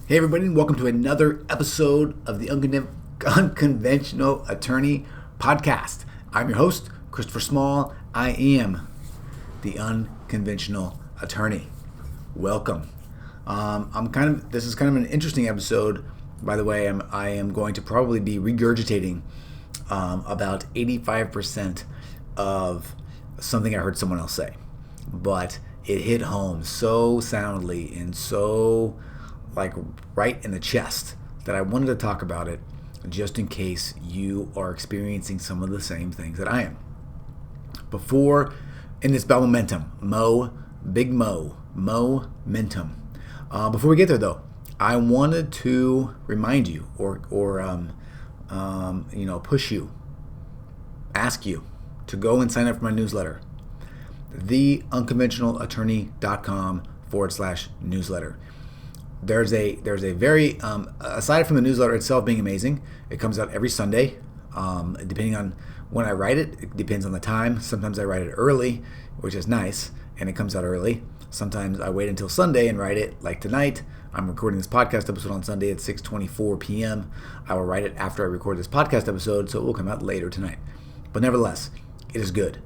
Hey everybody, and welcome to another episode of the Unconventional Attorney Podcast. I'm your host, Christopher Small. I am the Unconventional Attorney. Welcome. This is kind of an interesting episode. By the way, I am going to probably be regurgitating about 85% of something I heard someone else say, but it hit home so soundly and so right in the chest that I wanted to talk about it just in case you are experiencing some of the same things that I am. And it's about momentum. Momentum. Before we get there though, I wanted to remind you or push you, ask you to go and sign up for my newsletter, theunconventionalattorney.com/newsletter. There's a very, aside from the newsletter itself being amazing, it comes out every Sunday, depending on when I write it. It depends on the time. Sometimes I write it early, which is nice, and it comes out early. Sometimes I wait until Sunday and write it, like tonight. I'm recording this podcast episode on Sunday at 6:24 p.m. I will write it after I record this podcast episode, so it will come out later tonight. But nevertheless, it is good.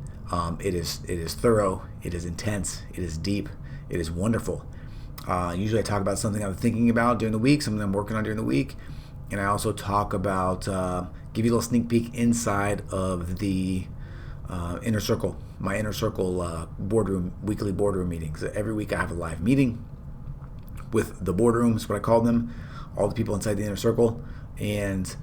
It is thorough. It is intense. It is deep. It is wonderful. Usually I talk about something I'm thinking about during the week, something I'm working on during the week. And I also talk about, give you a little sneak peek inside of the Inner Circle, my Inner Circle weekly boardroom meetings. Every week I have a live meeting with the boardroom, is what I call them, all the people inside the Inner Circle. And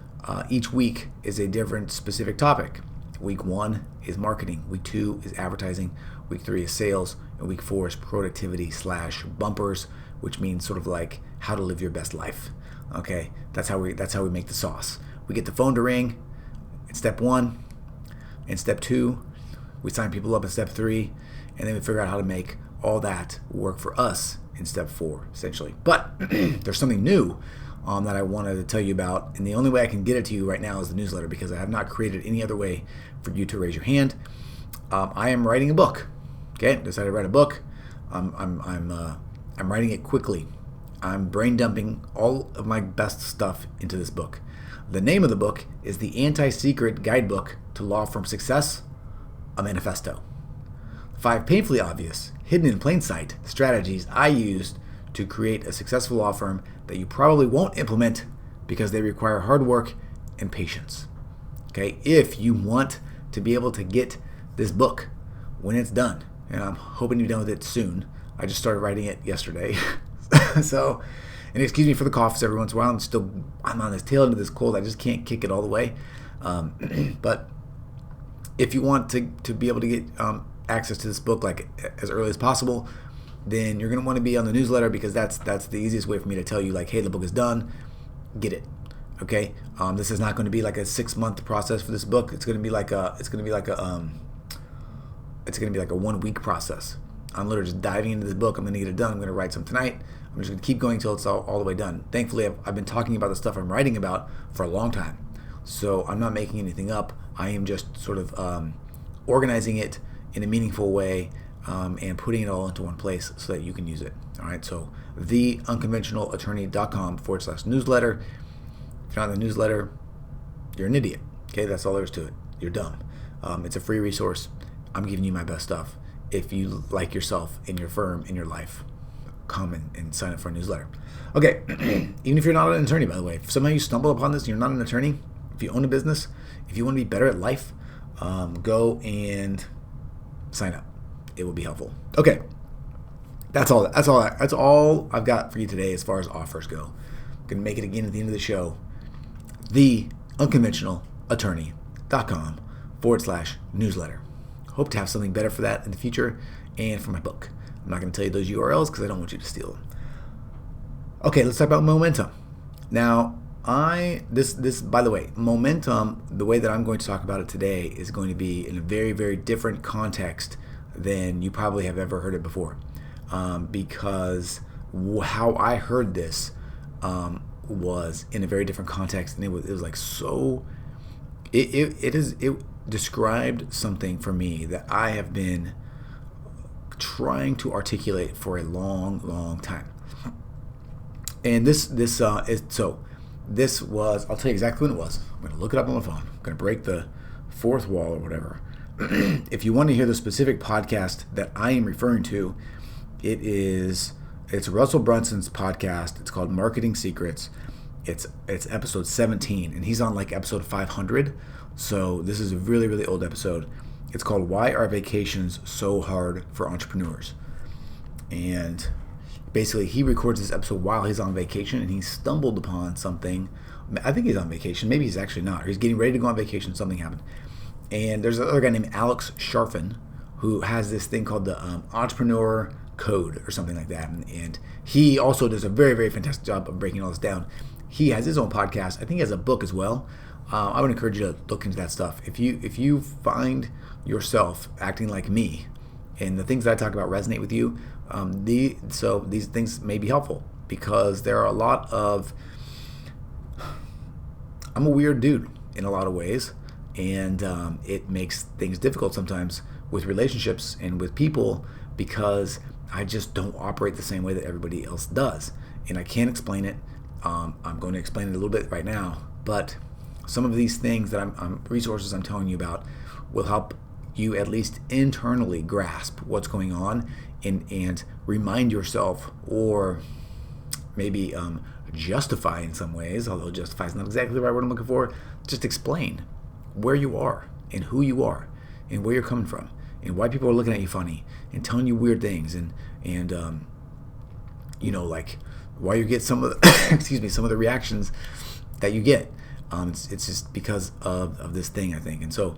each week is a different specific topic. Week 1 is marketing. Week 2 is advertising. Week 3 is sales. And week 4 is productivity/bumpers, which means sort of like how to live your best life. Okay, that's how we make the sauce. We get the phone to ring in step 1. In step 2, we sign people up in step 3, and then we figure out how to make all that work for us in step 4, essentially. But there's something new that I wanted to tell you about, and the only way I can get it to you right now is the newsletter, because I have not created any other way for you to raise your hand. I am writing a book. Okay, decided to write a book. I'm writing it quickly. I'm brain dumping all of my best stuff into this book. The name of the book is The Anti-Secret Guidebook to Law Firm Success, a Manifesto. 5 painfully obvious, hidden in plain sight strategies I used to create a successful law firm that you probably won't implement because they require hard work and patience. Okay, if you want to be able to get this book when it's done, and I'm hoping to be done with it soon. I just started writing it yesterday. So, and excuse me for the coughs every once in a while. I'm on this tail end of this cold. I just can't kick it all the way. But if you want to be able to get access to this book like as early as possible, then you're going to want to be on the newsletter, because that's the easiest way for me to tell you, like, hey, the book is done. Get it. Okay. This is not going to be like a 6-month process for this book. It's going to be like a 1-week process. I'm literally just diving into this book. I'm going to get it done. I'm going to write some tonight. I'm just going to keep going until it's all the way done. Thankfully, I've been talking about the stuff I'm writing about for a long time. So I'm not making anything up. I am just sort of organizing it in a meaningful way and putting it all into one place so that you can use it. All right. So theunconventionalattorney.com/newsletter. If you're not in the newsletter, you're an idiot. Okay. That's all there is to it. You're dumb. It's a free resource. I'm giving you my best stuff. If you like yourself in your firm, in your life, come and sign up for a newsletter. Okay, even if you're not an attorney, by the way, if somehow you stumble upon this and you're not an attorney, if you own a business, if you want to be better at life, go and sign up. It will be helpful. Okay, that's all I've got for you today as far as offers go. I'm going to make it again at the end of the show. theunconventionalattorney.com/newsletter. Hope to have something better for that in the future and for my book. I'm not going to tell you those URLs because I don't want you to steal them. Okay, let's talk about momentum. Now, this by the way, momentum, the way that I'm going to talk about it today is going to be in a very, very different context than you probably have ever heard it before. Because how I heard this was in a very different context, and it was like so. It described something for me that I have been trying to articulate for a long, long time. And this was, I'll tell you exactly when it was. I'm going to look it up on my phone. I'm going to break the fourth wall or whatever. If you want to hear the specific podcast that I am referring to, it's Russell Brunson's podcast. It's called Marketing Secrets. It's episode 17, and he's on like episode 500. So this is a really, really old episode. It's called Why Are Vacations So Hard for Entrepreneurs? And basically, he records this episode while he's on vacation, and he stumbled upon something. I think he's on vacation. Maybe he's actually not. Or he's getting ready to go on vacation. Something happened. And there's another guy named Alex Sharfin who has this thing called the Entrepreneur Code or something like that. And he also does a very, very fantastic job of breaking all this down. He has his own podcast. I think he has a book as well. I would encourage you to look into that stuff. If you find yourself acting like me and the things that I talk about resonate with you, these things may be helpful, because there are a lot of, I'm a weird dude in a lot of ways, and it makes things difficult sometimes with relationships and with people, because I just don't operate the same way that everybody else does, and I can't explain it. I'm going to explain it a little bit right now, but some of these things that resources I'm telling you about will help you at least internally grasp what's going on, and remind yourself, or maybe justify in some ways, although justify is not exactly the right word I'm looking for. Just explain where you are and who you are and where you're coming from and why people are looking at you funny and telling you weird things, and like why you get some of the some of the reactions that you get. It's just because of this thing, I think. And so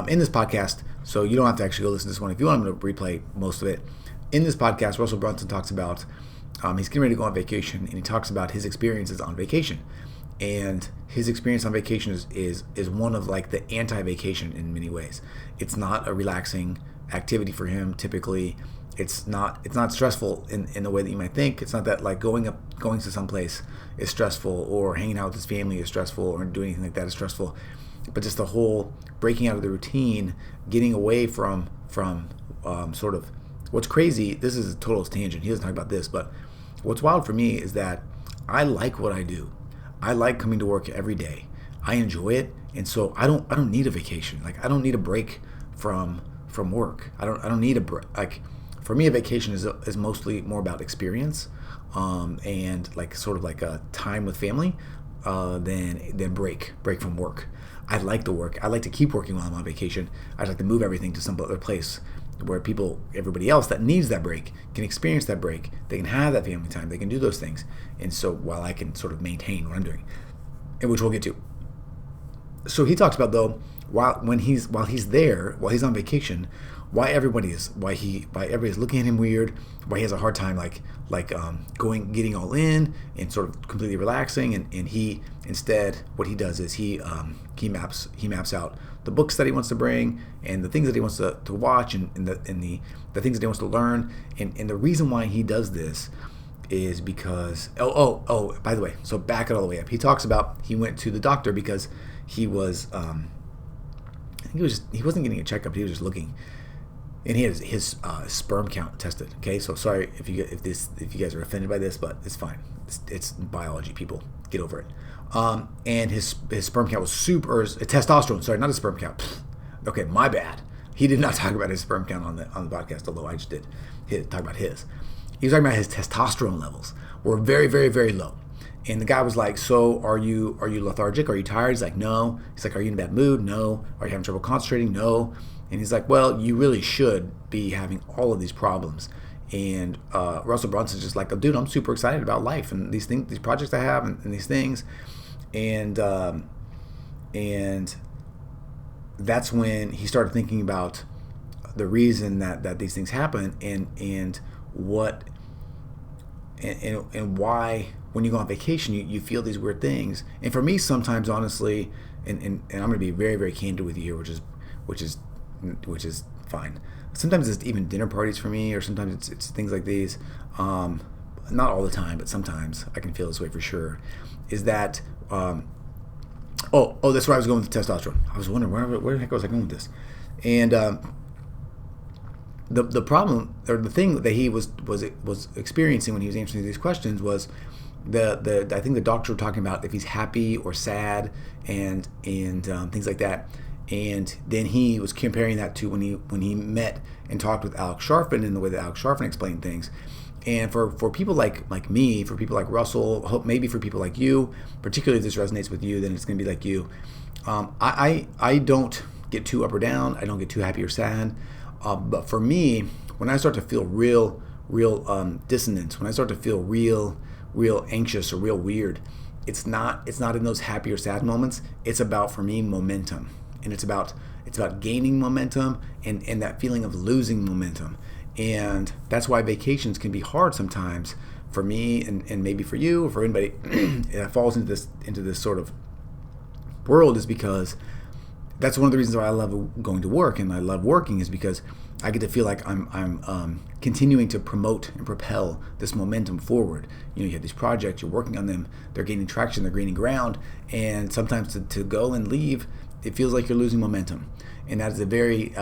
in this podcast, so you don't have to actually go listen to this one. If you want, I'm going to replay most of it. In this podcast, Russell Brunson talks about he's getting ready to go on vacation, and he talks about his experiences on vacation. And his experience on vacation is one of like the anti-vacation in many ways. It's not a relaxing activity for him typically. It's not stressful in the way that you might think. It's not that like going to some place is stressful, or hanging out with his family is stressful, or doing anything like that is stressful. But just the whole breaking out of the routine, getting away from sort of what's crazy. This is a total tangent. He doesn't talk about this, but what's wild for me is that I like what I do. I like coming to work every day. I enjoy it, and so I don't need a vacation. Like, I don't need a break from work. I don't need a break. Like, for me, a vacation is mostly more about experience, and like sort of like a time with family, than break from work. I like the work. I like to keep working while I'm on vacation. I'd like to move everything to some other place where everybody else that needs that break can experience that break. They can have that family time. They can do those things. And so while I can sort of maintain what I'm doing, and which we'll get to. So he talks about, though, while he's on vacation, why everybody's looking at him weird, why he has a hard time getting all in and sort of completely relaxing, and he instead, what he does is he maps out the books that he wants to bring, and the things that he wants to watch, and the things that he wants to learn, and the reason why he does this is because by the way, so back it all the way up. He talks about he went to the doctor because he was he wasn't getting a checkup. He was just looking, and he had his sperm count tested. Okay, so sorry if you guys are offended by this, but it's fine. It's biology, people. Get over it. And his sperm count was testosterone. Sorry, not his sperm count. Okay, my bad. He did not talk about his sperm count on the podcast, although I just did talk about his. He was talking about his testosterone levels were very, very, very low. And the guy was like, so are you lethargic? Are you tired? He's like, no. He's like, are you in a bad mood? No. Are you having trouble concentrating? No. And he's like, well, you really should be having all of these problems. And Russell Brunson's just like, oh, dude, I'm super excited about life and these things, these projects I have, and these things. And that's when he started thinking about the reason that these things happen, and what and why when you go on vacation you feel these weird things. And for me, sometimes, honestly, and I'm going to be very, very candid with you here, which is fine. Sometimes it's even dinner parties for me, or sometimes it's things like these. Not all the time, but sometimes I can feel this way for sure. Is that that's where I was going with the testosterone. I was wondering where the heck was I going with this? And the problem, or the thing that he was experiencing when he was answering these questions, was I think the doctor was talking about if he's happy or sad and things like that. And then he was comparing that to when he met and talked with Alex Sharfin and the way that Alex Sharfin explained things. And for people like me, for people like Russell, maybe for people like you, particularly if this resonates with you, then it's going to be like you. I don't get too up or down. I don't get too happy or sad. But for me, when I start to feel real dissonance, when I start to feel real anxious or real weird, it's not in those happy or sad moments. It's about, for me, momentum, and it's about gaining momentum and that feeling of losing momentum. And that's why vacations can be hard sometimes for me and maybe for you or for anybody that falls into this sort of world, is because that's one of the reasons why I love going to work and I love working, is because I get to feel like I'm continuing to promote and propel this momentum forward. You have these projects, you're working on them, they're gaining traction, they're gaining ground, and sometimes to go and leave, it feels like you're losing momentum. And that is a very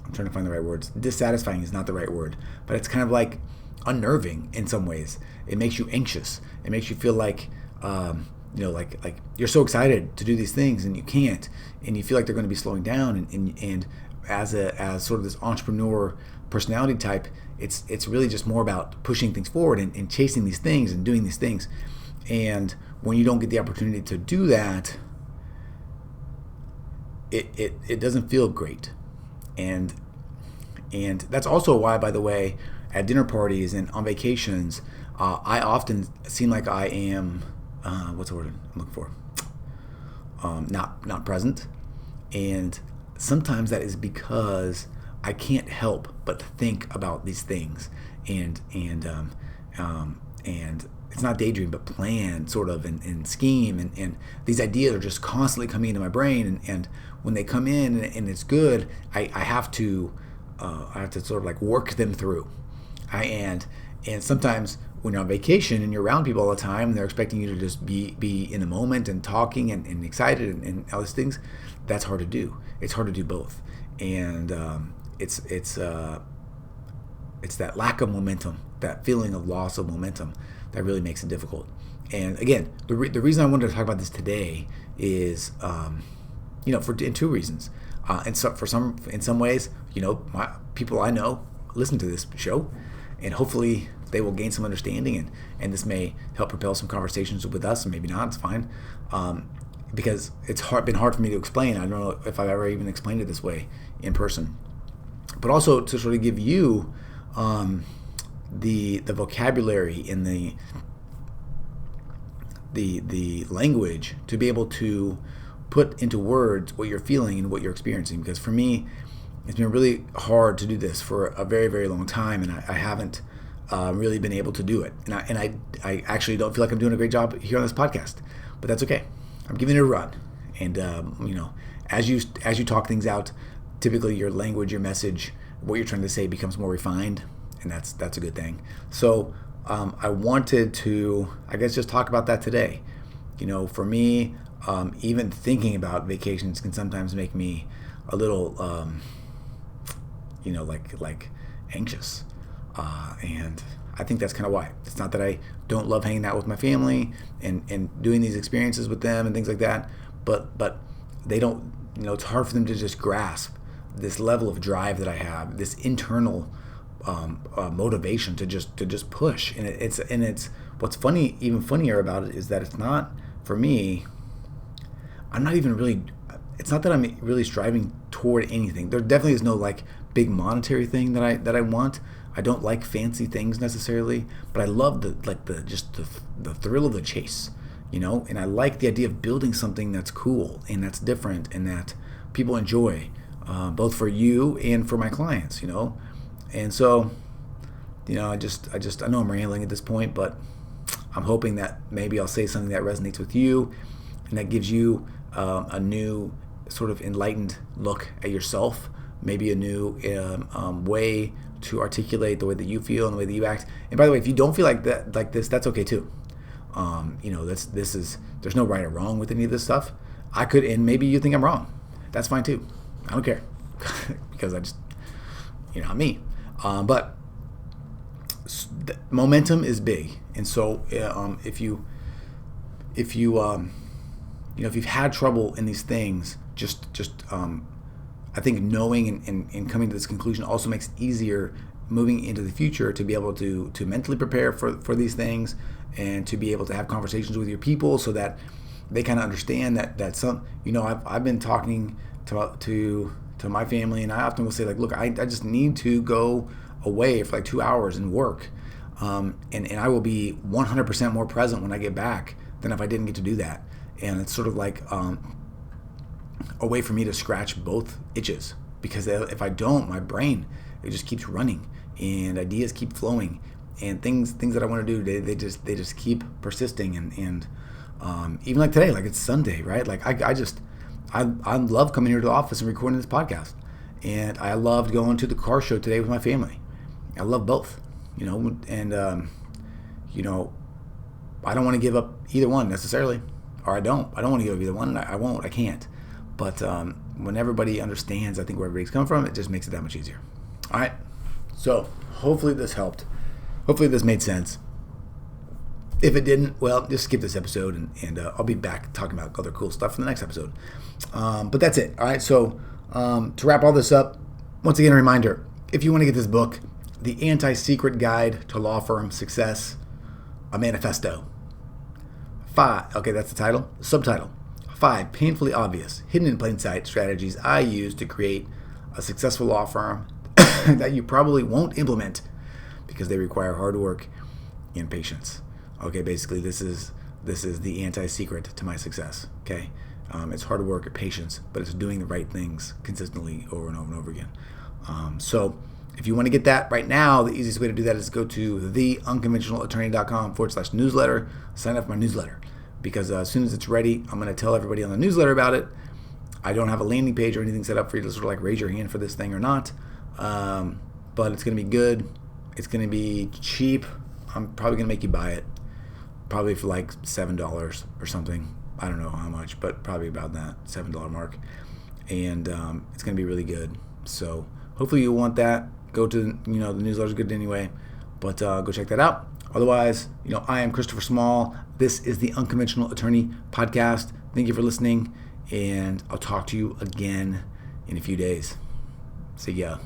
I'm trying to find the right words. Dissatisfying is not the right word, but it's kind of like unnerving in some ways. It makes you anxious. It makes you feel like, like you're so excited to do these things and you can't, and you feel like they're going to be slowing down. And as sort of this entrepreneur personality type, it's really just more about pushing things forward and chasing these things and doing these things. And when you don't get the opportunity to do that, it doesn't feel great. And that's also why, by the way, at dinner parties and on vacations, I often seem like I am, what's the word I'm looking for? Not present. And sometimes that is because I can't help but think about these things and it's not daydream, but plan sort of and scheme, and these ideas are just constantly coming into my brain, and when they come in and it's good, I have to sort of like work them through. And sometimes when you're on vacation and you're around people all the time and they're expecting you to just be in the moment and talking and excited and all these things, that's hard to do. It's hard to do both. And it's that lack of momentum, that feeling of loss of momentum, that really makes it difficult. And again, the reason I wanted to talk about this today is, in two reasons. And so in some ways, my people I know listen to this show, and hopefully they will gain some understanding, and this may help propel some conversations with us, and maybe not, it's fine. Because it's been hard for me to explain. I don't know if I've ever even explained it this way in person. But also to sort of give you the vocabulary and the language to be able to put into words what you're feeling and what you're experiencing. Because for me, it's been really hard to do this for a very, very long time, and I haven't really been able to do it. And I actually don't feel like I'm doing a great job here on this podcast, but that's okay. I'm giving it a run. And as you talk things out, typically your language, your message, what you're trying to say becomes more refined, and that's a good thing. So I wanted to, I guess, just talk about that today. For me, even thinking about vacations can sometimes make me a little, like anxious. And I think that's kind of why. It's not that I don't love hanging out with my family and doing these experiences with them and things like that, but they don't, it's hard for them to just grasp this level of drive that I have, this internal motivation to just push. And it's what's funny, even funnier about it, is that it's not, for me, I'm not even really, it's not that I'm really striving toward anything. There definitely is no like big monetary thing that I want. I don't like fancy things necessarily, but I love the thrill of the chase, and I like the idea of building something that's cool and that's different and that people enjoy, both for you and for my clients, And so, I know I'm rambling at this point, but I'm hoping that maybe I'll say something that resonates with you and that gives you a new sort of enlightened look at yourself, maybe a new way to articulate the way that you feel and the way that you act. And by the way, if you don't feel like this, that's okay too. There's no right or wrong with any of this stuff. I could, and maybe you think I'm wrong. That's fine too. I don't care because I just, I'm me. momentum is big, and so if you've had trouble in these things, I think knowing and coming to this conclusion also makes it easier moving into the future to be able to mentally prepare for these things, and to be able to have conversations with your people so that they kind of understand that some, I've been talking to my family, and I often will say, like, look, I just need to go away for like 2 hours and work, and I will be 100% more present when I get back than if I didn't get to do that. And it's sort of like a way for me to scratch both itches, because if I don't, my brain, it just keeps running and ideas keep flowing, and things that I want to do, they just keep persisting, and even like today, like it's Sunday, right? Like I love coming here to the office and recording this podcast, and I loved going to the car show today with my family. I love both, and I don't want to give up either one necessarily, or I don't want to give up either one, and I can't. But when everybody understands, I think, where everybody's come from, it just makes it that much easier. All right. So hopefully this helped. Hopefully this made sense. If it didn't, well, just skip this episode, and I'll be back talking about other cool stuff in the next episode. But that's it. All right. So to wrap all this up, once again, a reminder: if you want to get this book, The Anti-Secret Guide to Law Firm Success, a Manifesto. 5. Okay, that's the title. Subtitle: 5 painfully obvious, hidden in plain sight strategies I use to create a successful law firm that you probably won't implement because they require hard work and patience. Okay, basically this is the anti-secret to my success. Okay, it's hard work and patience, but it's doing the right things consistently over and over and over again. So if you want to get that right now, the easiest way to do that is go to theunconventionalattorney.com/newsletter, sign up for my newsletter, because as soon as it's ready, I'm going to tell everybody on the newsletter about it. I don't have a landing page or anything set up for you to sort of like raise your hand for this thing or not, but it's going to be good. It's going to be cheap. I'm probably going to make you buy it, probably for like $7 or something. I don't know how much, but probably about that $7 mark. And it's going to be really good. So hopefully you'll want that. Go to, the newsletter's good anyway, but go check that out. Otherwise, I am Christopher Small. This is the Unconventional Attorney Podcast. Thank you for listening, and I'll talk to you again in a few days. See ya.